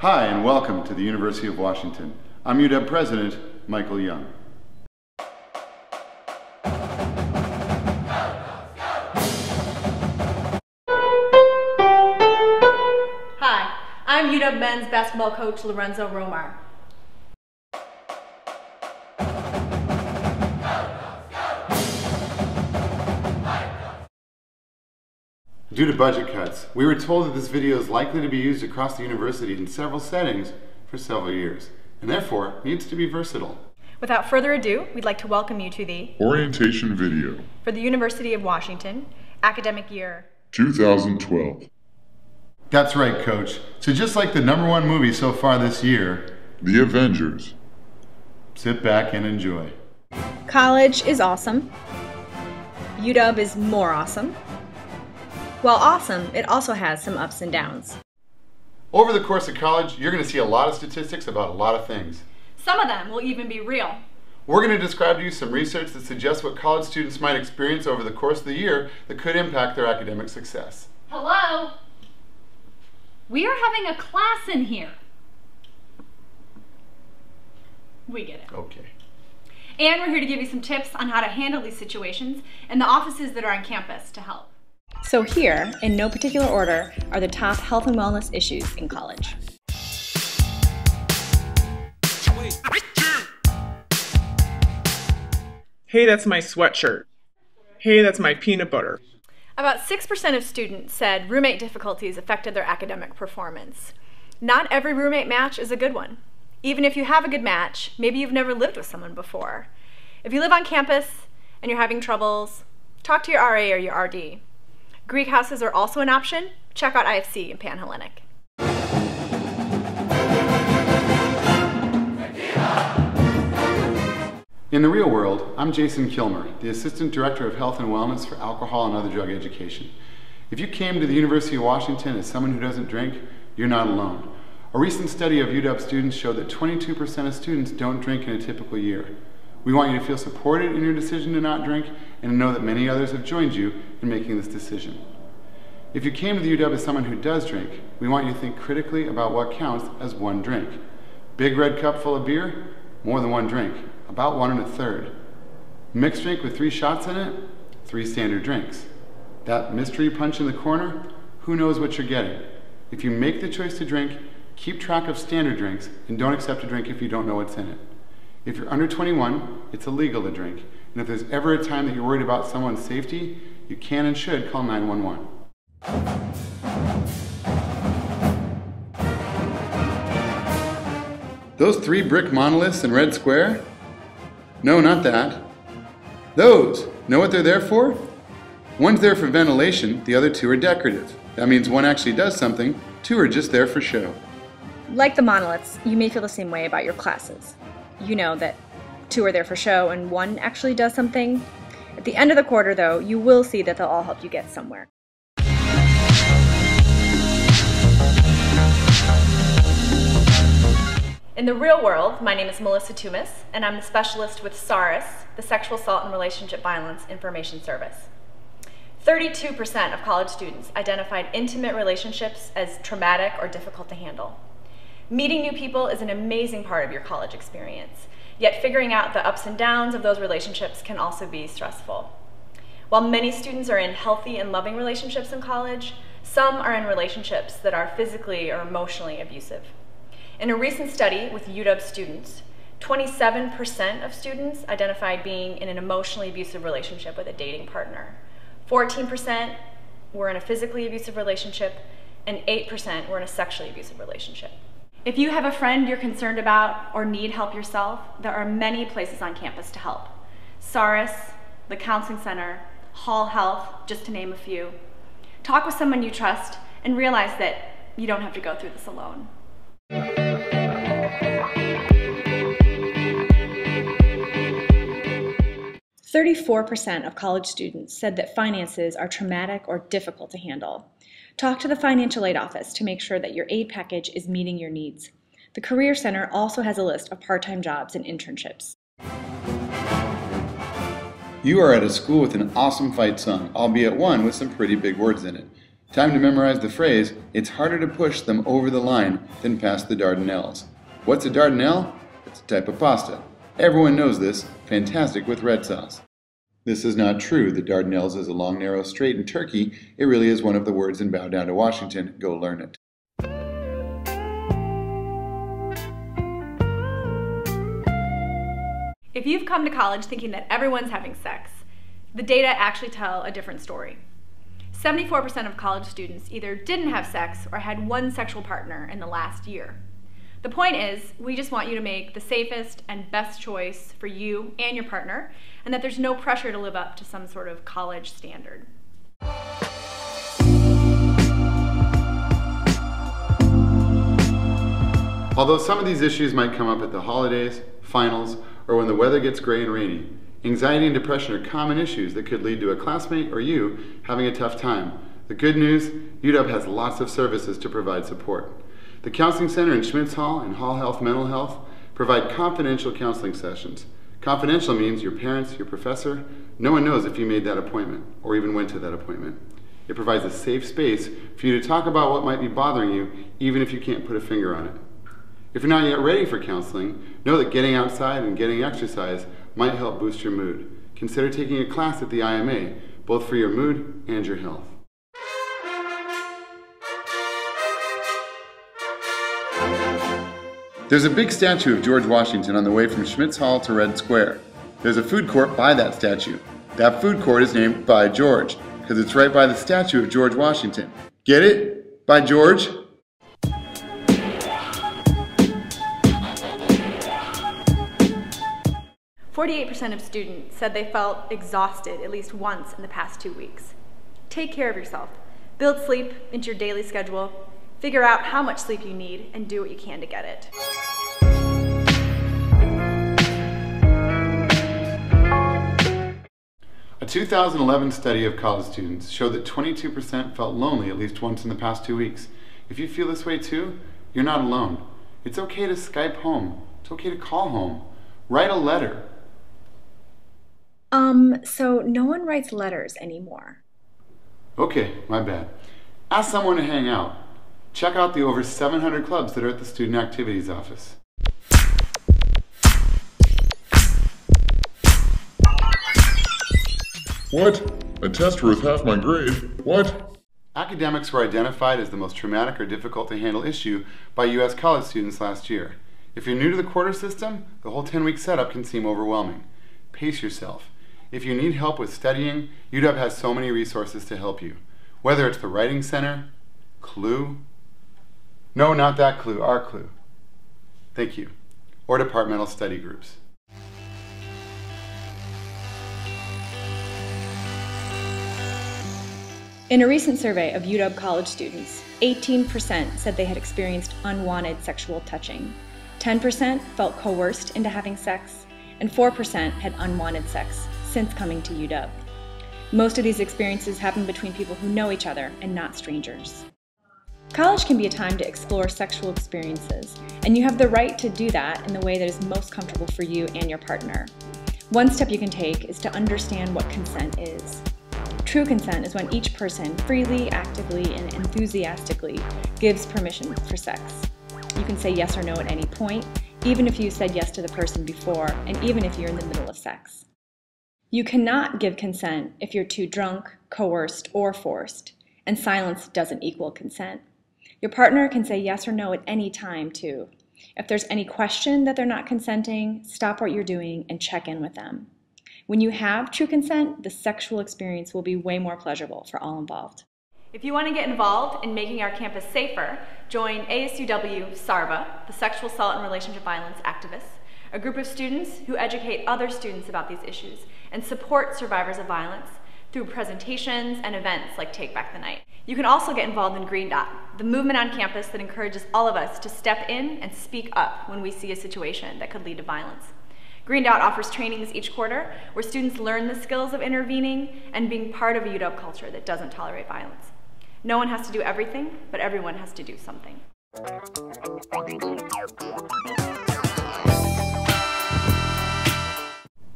Hi, and welcome to the University of Washington. I'm UW President Michael Young. Hi, I'm UW men's basketball coach Lorenzo Romar. Due to budget cuts, we were told that this video is likely to be used across the university in several settings for several years, and therefore needs to be versatile. Without further ado, we'd like to welcome you to the Orientation video for the University of Washington, academic year 2012. That's right, Coach. So just like the #1 movie so far this year, The Avengers. sit back and enjoy. College is awesome. UW is more awesome. While awesome, it also has some ups and downs. Over the course of college, you're going to see a lot of statistics about a lot of things. Some of them will even be real. We're going to describe to you some research that suggests what college students might experience over the course of the year that could impact their academic success. Hello? We are having a class in here. We get it. Okay. And we're here to give you some tips on how to handle these situations and the offices that are on campus to help. So here, in no particular order, are the top health and wellness issues in college. Hey, that's my sweatshirt. Hey, that's my peanut butter. About 6% of students said roommate difficulties affected their academic performance. Not every roommate match is a good one. Even if you have a good match, maybe you've never lived with someone before. If you live on campus and you're having troubles, talk to your RA or your RD. Greek houses are also an option. Check out IFC in Panhellenic. In the real world, I'm Jason Kilmer, the Assistant Director of Health and Wellness for Alcohol and Other Drug Education. If you came to the University of Washington as someone who doesn't drink, you're not alone. A recent study of UW students showed that 22% of students don't drink in a typical year. We want you to feel supported in your decision to not drink and to know that many others have joined you in making this decision. If you came to the UW as someone who does drink, we want you to think critically about what counts as one drink. Big red cup full of beer, more than one drink, about 1 1/3. Mixed drink with 3 shots in it, 3 standard drinks. That mystery punch in the corner, who knows what you're getting. If you make the choice to drink, keep track of standard drinks and don't accept a drink if you don't know what's in it. If you're under 21, it's illegal to drink. And if there's ever a time that you're worried about someone's safety, you can and should call 911. Those 3 brick monoliths in Red Square? No, not that. Those, know what they're there for? One's there for ventilation, the other 2 are decorative. That means one actually does something, 2 are just there for show. Like the monoliths, you may feel the same way about your classes. You know that 2 are there for show and 1 actually does something. At the end of the quarter, though, you will see that they'll all help you get somewhere. In the real world, my name is Melissa Tumis, and I'm the specialist with SARIS, the Sexual Assault and Relationship Violence Information Service. 32% of college students identified intimate relationships as traumatic or difficult to handle. Meeting new people is an amazing part of your college experience, yet figuring out the ups and downs of those relationships can also be stressful. While many students are in healthy and loving relationships in college, some are in relationships that are physically or emotionally abusive. In a recent study with UW students, 27% of students identified being in an emotionally abusive relationship with a dating partner. 14% were in a physically abusive relationship, and 8% were in a sexually abusive relationship. If you have a friend you're concerned about or need help yourself, there are many places on campus to help. SARIS, the Counseling Center, Hall Health, just to name a few. Talk with someone you trust and realize that you don't have to go through this alone. 34% of college students said that finances are traumatic or difficult to handle. Talk to the financial aid office to make sure that your aid package is meeting your needs. The Career Center also has a list of part-time jobs and internships. You are at a school with an awesome fight song, albeit one with some pretty big words in it. Time to memorize the phrase, it's harder to push them over the line than past the Dardanelles. What's a Dardanelle? It's a type of pasta. Everyone knows this, fantastic with red sauce. This is not true. The Dardanelles is a long, narrow strait in Turkey. It really is one of the words in Bow Down to Washington. Go learn it. If you've come to college thinking that everyone's having sex, the data actually tell a different story. 74% of college students either didn't have sex or had one sexual partner in the last year. The point is, we just want you to make the safest and best choice for you and your partner, and that there's no pressure to live up to some sort of college standard. Although some of these issues might come up at the holidays, finals, or when the weather gets gray and rainy, anxiety and depression are common issues that could lead to a classmate or you having a tough time. The good news, UW has lots of services to provide support. The Counseling Center in Schmitz Hall and Hall Health Mental Health provide confidential counseling sessions. Confidential means your parents, your professor, no one knows if you made that appointment or even went to that appointment. It provides a safe space for you to talk about what might be bothering you, even if you can't put a finger on it. If you're not yet ready for counseling, know that getting outside and getting exercise might help boost your mood. Consider taking a class at the IMA, both for your mood and your health. There's a big statue of George Washington on the way from Schmitz Hall to Red Square. There's a food court by that statue. That food court is named By George, because it's right by the statue of George Washington. Get it? By George? %48 of students said they felt exhausted at least once in the past 2 weeks. Take care of yourself. Build sleep into your daily schedule. Figure out how much sleep you need and do what you can to get it. A 2011 study of college students showed that 22% felt lonely at least once in the past 2 weeks. If you feel this way too, you're not alone. It's okay to Skype home. It's okay to call home. Write a letter. So no one writes letters anymore. Okay, my bad. Ask someone to hang out. Check out the over 700 clubs that are at the Student Activities Office. What? A test worth half my grade? What? Academics were identified as the most traumatic or difficult to handle issue by U.S. college students last year. If you're new to the quarter system, the whole 10-week setup can seem overwhelming. Pace yourself. If you need help with studying, UW has so many resources to help you. Whether it's the Writing Center, Clue, no, not that Clue, our Clue. Thank you. Or departmental study groups. In a recent survey of UW college students, 18% said they had experienced unwanted sexual touching. 10% felt coerced into having sex, and 4% had unwanted sex since coming to UW. Most of these experiences happen between people who know each other and not strangers. College can be a time to explore sexual experiences, and you have the right to do that in the way that is most comfortable for you and your partner. One step you can take is to understand what consent is. True consent is when each person freely, actively, and enthusiastically gives permission for sex. You can say yes or no at any point, even if you said yes to the person before, and even if you're in the middle of sex. You cannot give consent if you're too drunk, coerced, or forced, and silence doesn't equal consent. Your partner can say yes or no at any time, too. If there's any question that they're not consenting, stop what you're doing and check in with them. When you have true consent, the sexual experience will be way more pleasurable for all involved. If you want to get involved in making our campus safer, join ASUW SARVA, the Sexual Assault and Relationship Violence Activists, a group of students who educate other students about these issues and support survivors of violence through presentations and events like Take Back the Night. You can also get involved in Green Dot, the movement on campus that encourages all of us to step in and speak up when we see a situation that could lead to violence. Green Dot offers trainings each quarter where students learn the skills of intervening and being part of a UW culture that doesn't tolerate violence. No one has to do everything, but everyone has to do something.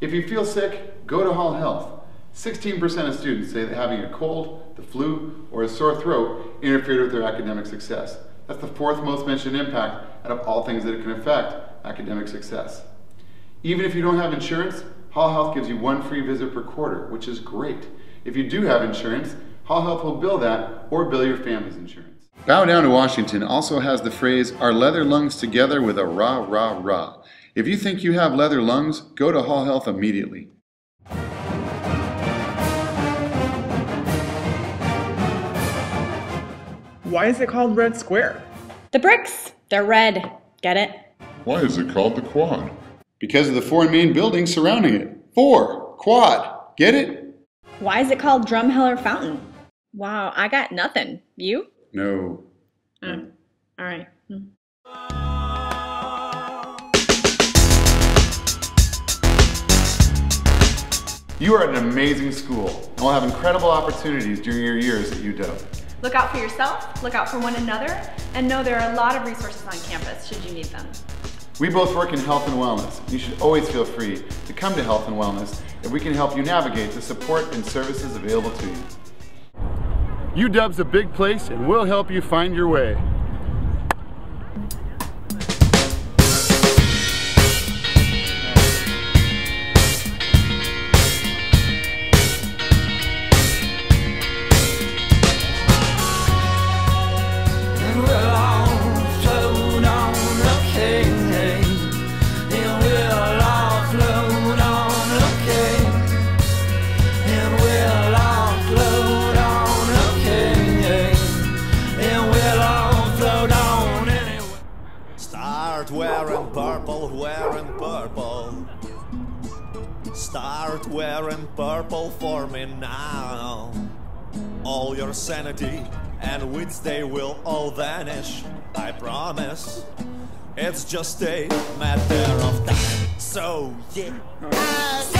If you feel sick, go to Hall Health. 16% of students say that having a cold, the flu, or a sore throat interfered with their academic success. That's the fourth most mentioned impact out of all things that it can affect academic success. Even if you don't have insurance, Hall Health gives you one free visit per quarter, which is great. If you do have insurance, Hall Health will bill that or bill your family's insurance. Bow Down to Washington also has the phrase, "Our leather lungs together with a rah, rah, rah." If you think you have leather lungs, go to Hall Health immediately. Why is it called Red Square? The bricks, they're red. Get it? Why is it called the Quad? Because of the four main buildings surrounding it. 4, quad, get it? Why is it called Drumheller Fountain? Wow, I got nothing. You? No. All right. You are at an amazing school and will have incredible opportunities during your years at UW. Look out for yourself, look out for one another, and know there are a lot of resources on campus should you need them. We both work in health and wellness. You should always feel free to come to Health and Wellness if we can help you navigate the support and services available to you. UW's a big place and we'll help you find your way. Start wearing purple for me now. All your sanity and wits, they will all vanish, I promise. It's just a matter of time. So yeah.